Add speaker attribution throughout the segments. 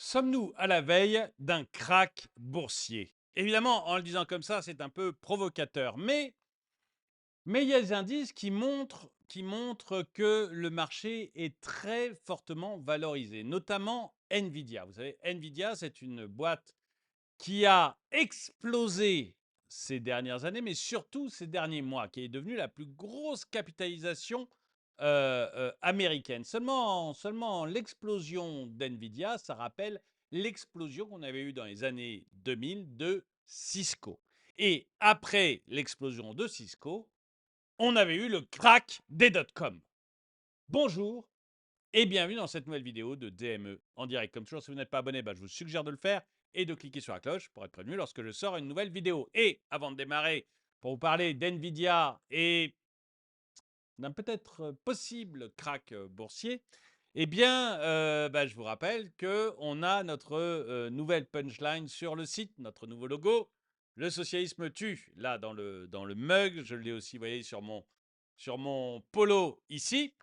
Speaker 1: Sommes-nous à la veille d'un krach boursier? Évidemment, en le disant comme ça, c'est un peu provocateur, mais il y a des indices qui montrent que le marché est très fortement valorisé, notamment Nvidia. Vous savez, Nvidia, c'est une boîte qui a explosé ces dernières années, mais surtout ces derniers mois, qui est devenue la plus grosse capitalisation américaine. Seulement l'explosion d'Nvidia, ça rappelle l'explosion qu'on avait eue dans les années 2000 de Cisco. Et après l'explosion de Cisco, on avait eu le crack des dot-com. Bonjour et bienvenue dans cette nouvelle vidéo de DME en direct. Comme toujours, si vous n'êtes pas abonné, je vous suggère de le faire et de cliquer sur la cloche pour être prévenu lorsque je sors une nouvelle vidéo. Et avant de démarrer, pour vous parler d'NVIDIA et d'un peut-être possible crack boursier, eh bien, je vous rappelle qu'on a notre nouvelle punchline sur le site, notre nouveau logo. Le socialisme tue, là, dans le mug. Je l'ai aussi, vous voyez, sur mon polo ici.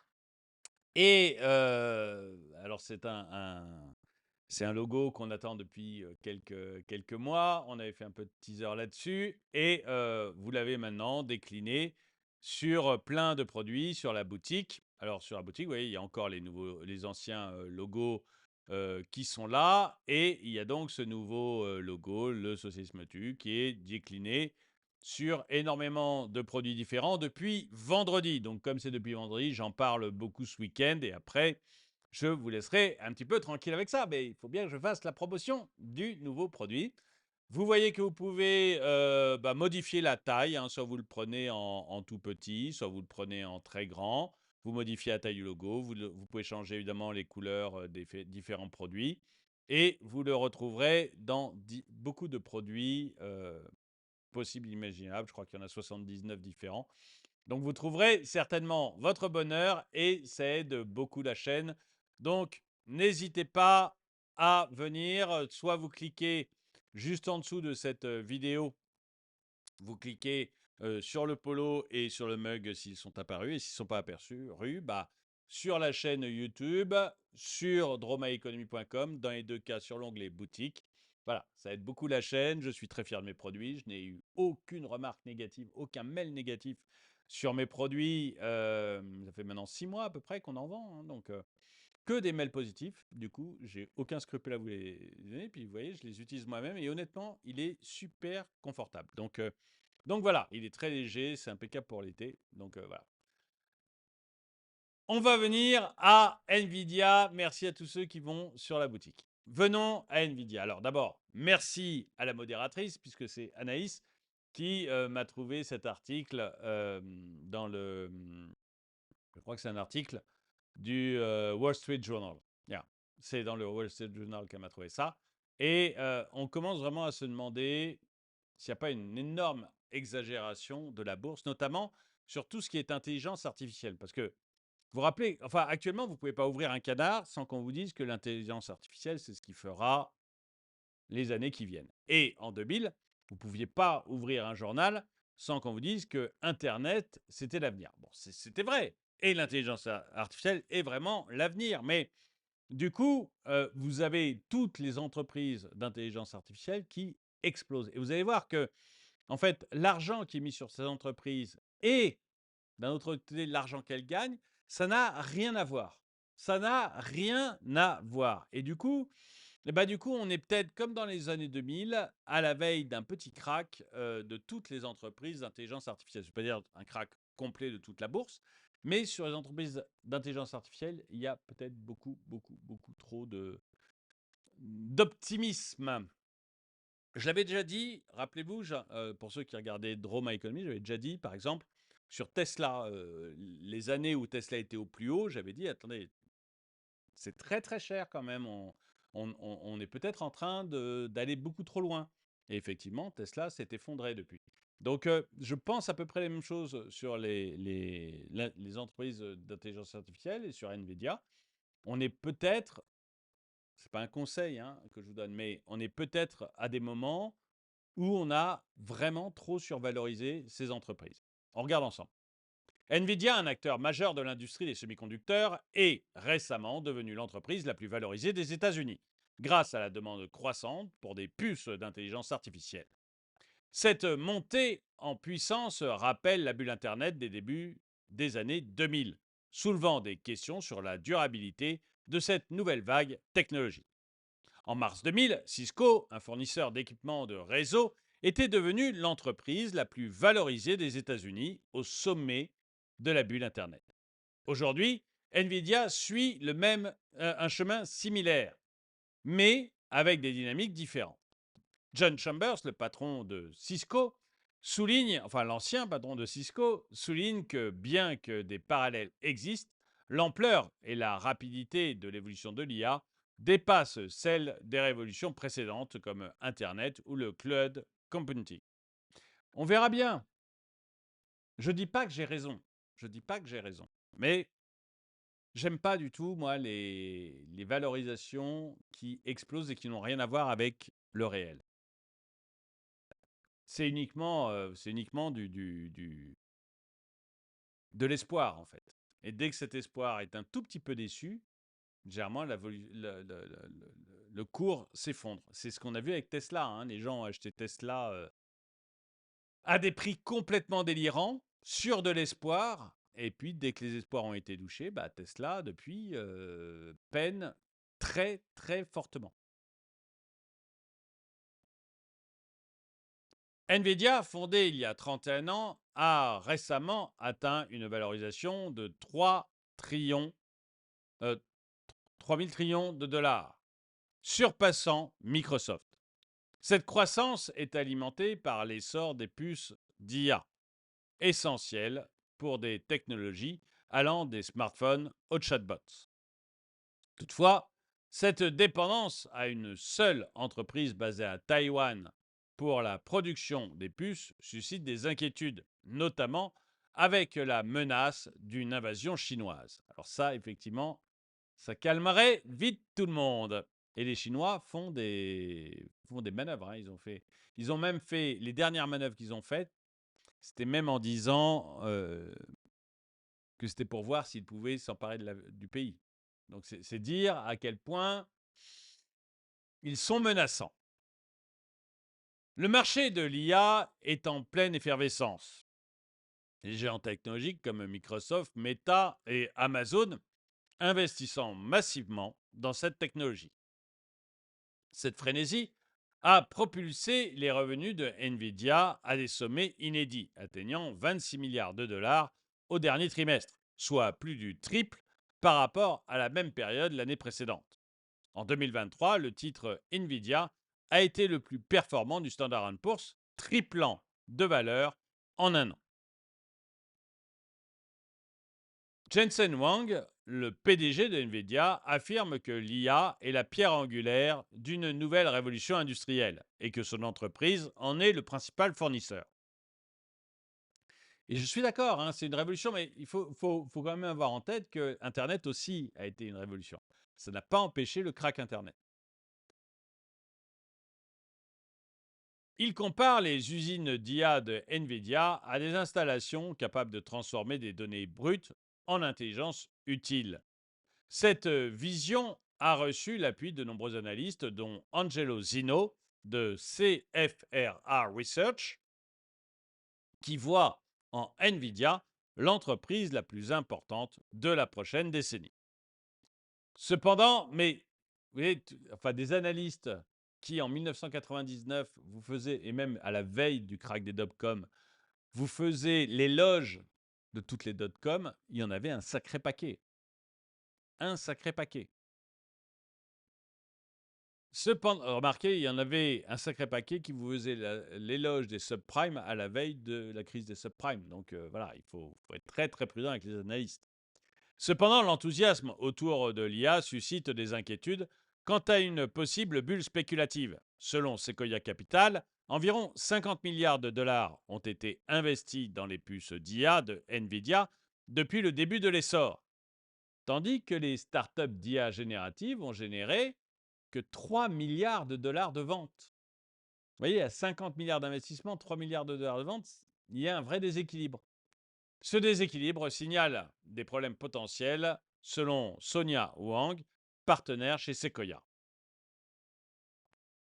Speaker 1: Et alors, c'est un logo qu'on attend depuis quelques mois. On avait fait un peu de teaser là-dessus. Et vous l'avez maintenant décliné sur plein de produits sur la boutique. Alors, sur la boutique, vous voyez, il y a encore les anciens logos qui sont là. Et il y a donc ce nouveau logo, le Saucisme Tu, qui est décliné sur énormément de produits différents depuis vendredi. Donc, comme c'est depuis vendredi, j'en parle beaucoup ce week-end. Et après, je vous laisserai un petit peu tranquille avec ça, mais il faut bien que je fasse la promotion du nouveau produit. Vous voyez que vous pouvez modifier la taille, hein, soit vous le prenez en tout petit, soit vous le prenez en très grand. Vous modifiez la taille du logo, vous pouvez changer évidemment les couleurs des différents produits et vous le retrouverez dans beaucoup de produits possibles, imaginables. Je crois qu'il y en a 79 différents. Donc, vous trouverez certainement votre bonheur et ça aide beaucoup la chaîne. Donc, n'hésitez pas à venir. Soit vous cliquez juste en dessous de cette vidéo, vous cliquez sur le polo et sur le mug s'ils sont apparus. Et s'ils ne sont pas aperçus, sur la chaîne YouTube, sur dromaeconomy.com, dans les deux cas sur l'onglet boutique. Voilà, ça aide beaucoup la chaîne. Je suis très fier de mes produits. Je n'ai eu aucune remarque négative, aucun mail négatif sur mes produits. Ça fait maintenant 6 mois à peu près qu'on en vend, hein, donc que des mails positifs. Du coup, j'ai aucun scrupule à vous les donner. Puis vous voyez, je les utilise moi-même et honnêtement, il est super confortable. Donc voilà, il est très léger, c'est impeccable pour l'été. Donc voilà. On va venir à Nvidia. Merci à tous ceux qui vont sur la boutique. Venons à Nvidia. Alors d'abord, merci à la modératrice, puisque c'est Anaïs qui m'a trouvé cet article dans le... Je crois que c'est un article du Wall Street Journal. Yeah. C'est dans le Wall Street Journal qu'elle m'a trouvé ça. Et on commence vraiment à se demander s'il n'y a pas une énorme exagération de la bourse, notamment sur tout ce qui est intelligence artificielle. Parce que vous vous rappelez, enfin actuellement, vous ne pouvez pas ouvrir un canard sans qu'on vous dise que l'intelligence artificielle, c'est ce qui fera les années qui viennent. Et en 2000, vous ne pouviez pas ouvrir un journal sans qu'on vous dise que Internet, c'était l'avenir. Bon, c'était vrai. Et l'intelligence artificielle est vraiment l'avenir. Mais du coup, vous avez toutes les entreprises d'intelligence artificielle qui explosent. Et vous allez voir que, en fait, l'argent qui est mis sur ces entreprises et, d'un autre côté, l'argent qu'elles gagnent, ça n'a rien à voir. Ça n'a rien à voir. Et du coup, on est peut-être comme dans les années 2000, à la veille d'un petit crack de toutes les entreprises d'intelligence artificielle. Je ne veux pas dire un crack complet de toute la bourse, mais sur les entreprises d'intelligence artificielle, il y a peut-être beaucoup, beaucoup, beaucoup trop d'optimisme. Je l'avais déjà dit, rappelez-vous, pour ceux qui regardaient Draw My Economy, j'avais déjà dit, par exemple, sur Tesla, les années où Tesla était au plus haut, j'avais dit, attendez, c'est très très cher quand même. On est peut-être en train d'aller beaucoup trop loin. Et effectivement, Tesla s'est effondré depuis. Donc, je pense à peu près les mêmes choses sur les entreprises d'intelligence artificielle et sur Nvidia. On est peut-être, c'est pas un conseil hein, que je vous donne, mais on est peut-être à des moments où on a vraiment trop survalorisé ces entreprises. On regarde ensemble. Nvidia, un acteur majeur de l'industrie des semi-conducteurs, est récemment devenue l'entreprise la plus valorisée des États-Unis. grâce à la demande croissante pour des puces d'intelligence artificielle. Cette montée en puissance rappelle la bulle Internet des débuts des années 2000, soulevant des questions sur la durabilité de cette nouvelle vague technologique. En mars 2000, Cisco, un fournisseur d'équipements de réseau, était devenu l'entreprise la plus valorisée des États-Unis au sommet de la bulle Internet. Aujourd'hui, Nvidia suit un chemin similaire, mais avec des dynamiques différentes. John Chambers, le patron de Cisco, enfin l'ancien patron de Cisco, souligne que bien que des parallèles existent, l'ampleur et la rapidité de l'évolution de l'IA dépassent celle des révolutions précédentes comme Internet ou le cloud computing. On verra bien. Je dis pas que j'ai raison. Je dis pas que j'ai raison. Mais j'aime pas du tout, moi, les valorisations qui explosent et qui n'ont rien à voir avec le réel. C'est uniquement de l'espoir, en fait. Et dès que cet espoir est un tout petit peu déçu, généralement, le cours s'effondre. C'est ce qu'on a vu avec Tesla, hein. Les gens ont acheté Tesla à des prix complètement délirants, sur de l'espoir. Et puis, dès que les espoirs ont été douchés, bah, Tesla, depuis, peine très, très fortement. Nvidia, fondée il y a 31 ans, a récemment atteint une valorisation de 3 trillions, 3 000 trillions de dollars, surpassant Microsoft. Cette croissance est alimentée par l'essor des puces d'IA, essentielles pour des technologies allant des smartphones aux chatbots. Toutefois, cette dépendance à une seule entreprise basée à Taïwan pour la production des puces suscite des inquiétudes, notamment avec la menace d'une invasion chinoise. Alors ça, effectivement, ça calmerait vite tout le monde. Et les Chinois font des manœuvres, hein. Ils ont même fait, les dernières manœuvres qu'ils ont faites, c'était même en disant que c'était pour voir s'ils pouvaient s'emparer du pays. Donc c'est dire à quel point ils sont menaçants. Le marché de l'IA est en pleine effervescence. Les géants technologiques comme Microsoft, Meta et Amazon investissant massivement dans cette technologie. Cette frénésie a propulsé les revenus de Nvidia à des sommets inédits, atteignant 26 milliards de dollars au dernier trimestre, soit plus du triple par rapport à la même période l'année précédente. En 2023, le titre Nvidia a été le plus performant du Standard & Poor's, triplant de valeur en un an. Jensen Huang, le PDG de Nvidia, affirme que l'IA est la pierre angulaire d'une nouvelle révolution industrielle et que son entreprise en est le principal fournisseur. Et je suis d'accord, hein, c'est une révolution, mais il faut quand même avoir en tête que Internet aussi a été une révolution. Ça n'a pas empêché le crack Internet. Il compare les usines d'IA de Nvidia à des installations capables de transformer des données brutes en intelligence utile. Cette vision a reçu l'appui de nombreux analystes, dont Angelo Zino de CFRA Research, qui voit en Nvidia l'entreprise la plus importante de la prochaine décennie. Cependant, mais vous voyez, des analystes qui en 1999 vous faisaient, et même à la veille du crack des dot-com, vous faisaient l'éloge de toutes les dot-com, il y en avait un sacré paquet. Un sacré paquet. Cependant, remarquez, il y en avait un sacré paquet qui vous faisait l'éloge des subprimes à la veille de la crise des subprimes. Donc voilà, il faut être très très prudent avec les analystes. Cependant, l'enthousiasme autour de l'IA suscite des inquiétudes quant à une possible bulle spéculative. Selon Sequoia Capital, environ 50 milliards de dollars ont été investis dans les puces d'IA de Nvidia depuis le début de l'essor, tandis que les startups d'IA générative ont généré que 3 milliards de dollars de ventes. Vous voyez, à 50 milliards d'investissements, 3 milliards de dollars de ventes, il y a un vrai déséquilibre. Ce déséquilibre signale des problèmes potentiels, selon Sonia Wang, partenaire chez Sequoia.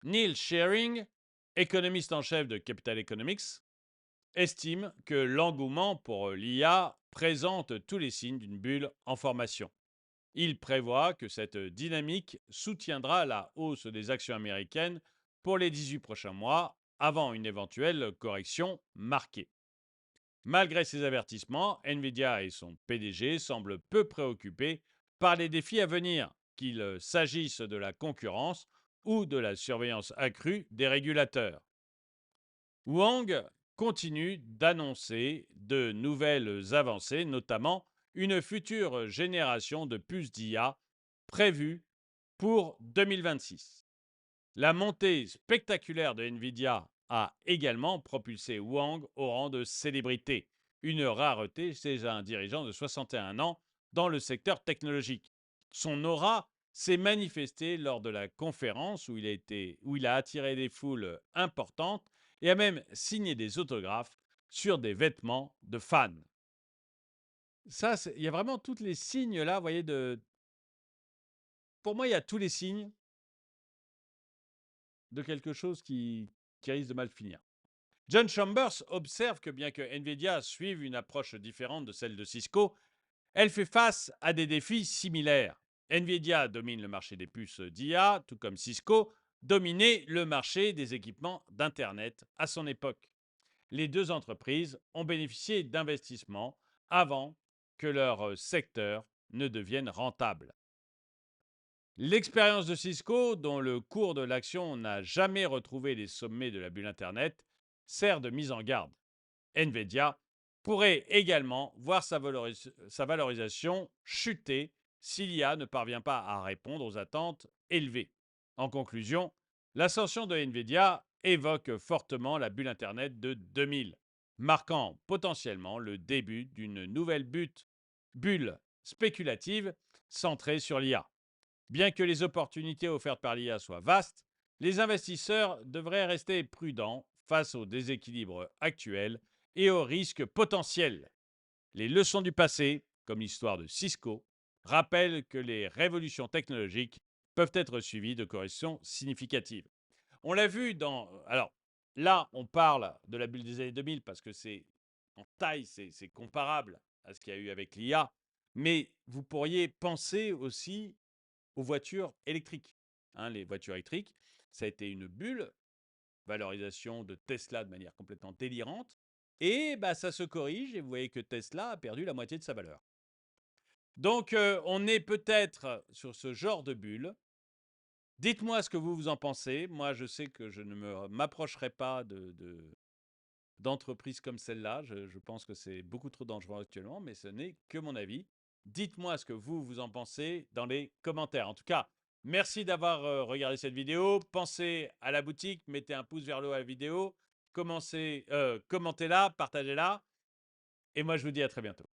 Speaker 1: Neil Shearing, économiste en chef de Capital Economics, estime que l'engouement pour l'IA présente tous les signes d'une bulle en formation. Il prévoit que cette dynamique soutiendra la hausse des actions américaines pour les 18 prochains mois, avant une éventuelle correction marquée. Malgré ces avertissements, Nvidia et son PDG semblent peu préoccupés par les défis à venir, qu'il s'agisse de la concurrence ou de la surveillance accrue des régulateurs. Wang continue d'annoncer de nouvelles avancées, notamment une future génération de puces d'IA prévue pour 2026. La montée spectaculaire de Nvidia a également propulsé Wang au rang de célébrité, une rareté chez un dirigeant de 61 ans dans le secteur technologique. Son aura s'est manifestée lors de la conférence où il a attiré des foules importantes et a même signé des autographes sur des vêtements de fans. Ça, il y a vraiment tous les signes là, vous voyez, pour moi, il y a tous les signes de quelque chose qui risque de mal finir. John Chambers observe que bien que Nvidia suive une approche différente de celle de Cisco, elle fait face à des défis similaires. Nvidia domine le marché des puces d'IA, tout comme Cisco dominait le marché des équipements d'Internet à son époque. Les deux entreprises ont bénéficié d'investissements avant que leur secteur ne devienne rentable. L'expérience de Cisco, dont le cours de l'action n'a jamais retrouvé les sommets de la bulle Internet, sert de mise en garde. Nvidia pourrait également voir sa valorisation chuter si l'IA ne parvient pas à répondre aux attentes élevées. En conclusion, l'ascension de Nvidia évoque fortement la bulle Internet de 2000, marquant potentiellement le début d'une nouvelle bulle spéculative centrée sur l'IA. Bien que les opportunités offertes par l'IA soient vastes, les investisseurs devraient rester prudents face aux déséquilibres actuels et aux risques potentiels. Les leçons du passé, comme l'histoire de Cisco, rappellent que les révolutions technologiques peuvent être suivies de corrections significatives. On l'a vu dans... Alors, là, on parle de la bulle des années 2000 parce que c'est en taille, c'est comparable à ce qu'il y a eu avec l'IA. Mais vous pourriez penser aussi aux voitures électriques. Les voitures électriques, ça a été une bulle, valorisation de Tesla de manière complètement délirante, et bah, ça se corrige et vous voyez que Tesla a perdu la moitié de sa valeur. Donc on est peut-être sur ce genre de bulle. Dites-moi ce que vous en pensez. Moi, je sais que je ne m'approcherai pas d'entreprises comme celle-là. Je pense que c'est beaucoup trop dangereux actuellement, mais ce n'est que mon avis. Dites-moi ce que vous en pensez dans les commentaires. En tout cas, merci d'avoir regardé cette vidéo. Pensez à la boutique, mettez un pouce vers le haut à la vidéo, commentez-la, partagez-la. Et moi, je vous dis à très bientôt.